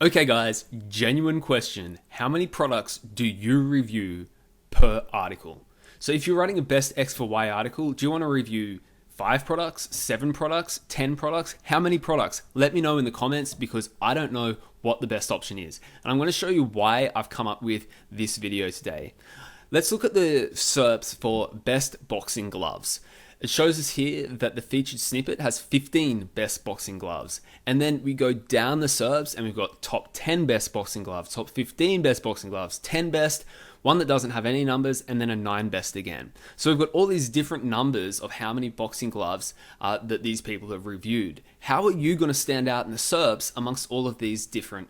Okay guys, genuine question. How many products do you review per article? So if you're writing a best X for Y article, do you want to review 5 products, 7 products, 10 products? How many products? Let me know in the comments because I don't know what the best option is. And I'm going to show you why I've come up with this video today. Let's look at the SERPs for best boxing gloves. It shows us here that the featured snippet has 15 best boxing gloves. And then we go down the SERPs and we've got top 10 best boxing gloves, top 15 best boxing gloves, 10 best, one that doesn't have any numbers, and then a 9 best again. So we've got all these different numbers of how many boxing gloves that these people have reviewed. How are you going to stand out in the SERPs amongst all of these different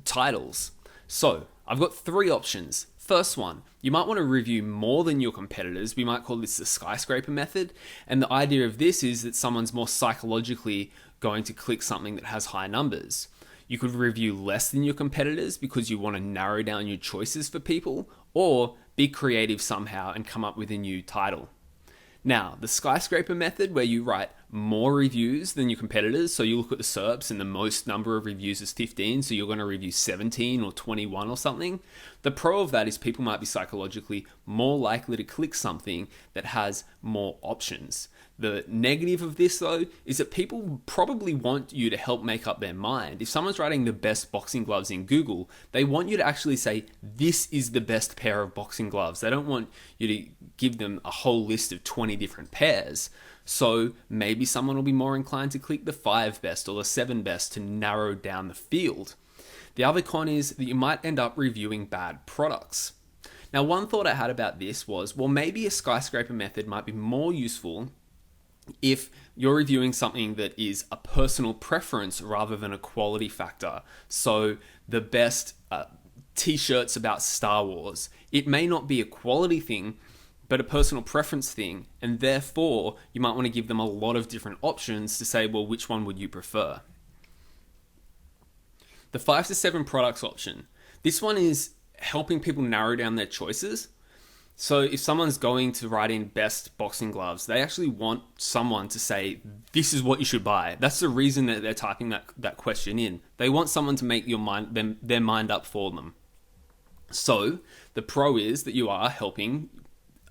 titles? So I've got 3 options. First one, you might want to review more than your competitors. We might call this the Skyscraper Method. And the idea of this is that someone's more psychologically going to click something that has high numbers. You could review less than your competitors because you want to narrow down your choices for people, or be creative somehow and come up with a new title. Now, the Skyscraper Method, where you write more reviews than your competitors, so you look at the SERPs and the most number of reviews is 15, so you're going to review 17 or 21 or something. The pro of that is people might be psychologically more likely to click something that has more options. The negative of this, though, is that people probably want you to help make up their mind. If someone's writing the best boxing gloves in Google, they want you to actually say, this is the best pair of boxing gloves. They don't want you to give them a whole list of 20 different pairs. So maybe someone will be more inclined to click the 5 best or the 7 best to narrow down the field. The other con is that you might end up reviewing bad products. Now, one thought I had about this was, well, maybe a Skyscraper Method might be more useful if you're reviewing something that is a personal preference rather than a quality factor. So the best t-shirts about Star Wars, it may not be a quality thing, but a personal preference thing. And therefore, you might want to give them a lot of different options to say, well, which one would you prefer? The 5 to 7 products option. This one is helping people narrow down their choices. So if someone's going to write in best boxing gloves, they actually want someone to say, this is what you should buy. That's the reason that they're typing that question in. They want someone to make their mind up for them. So the pro is that you are helping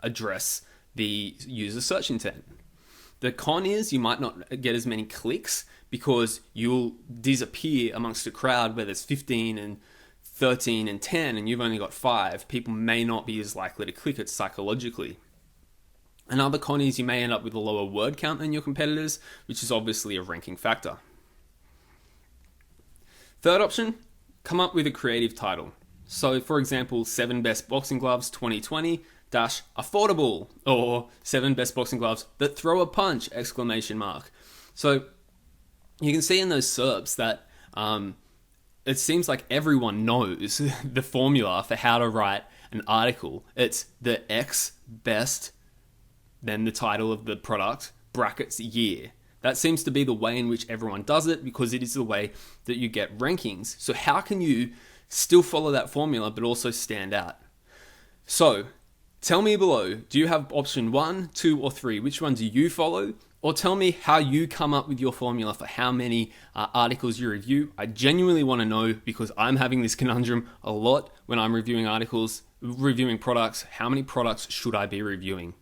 address the user search intent. The con is you might not get as many clicks because you'll disappear amongst a crowd where there's 15 and 13 and 10 and you've only got 5. People may not be as likely to click it psychologically. Another con is you may end up with a lower word count than your competitors, which is obviously a ranking factor. Third option, come up with a creative title. So for example, 7 best boxing gloves 2020 affordable, or 7 best boxing gloves that throw a punch, exclamation mark. So you can see in those SERPs that it seems like everyone knows the formula for how to write an article. It's the X best, then the title of the product, brackets year. That seems to be the way in which everyone does it because it is the way that you get rankings. So how can you still follow that formula but also stand out? So tell me below, do you have option 1, 2, or 3? Which one do you follow? Or tell me how you come up with your formula for how many articles you review. I genuinely want to know because I'm having this conundrum a lot when I'm reviewing articles, reviewing products. How many products should I be reviewing?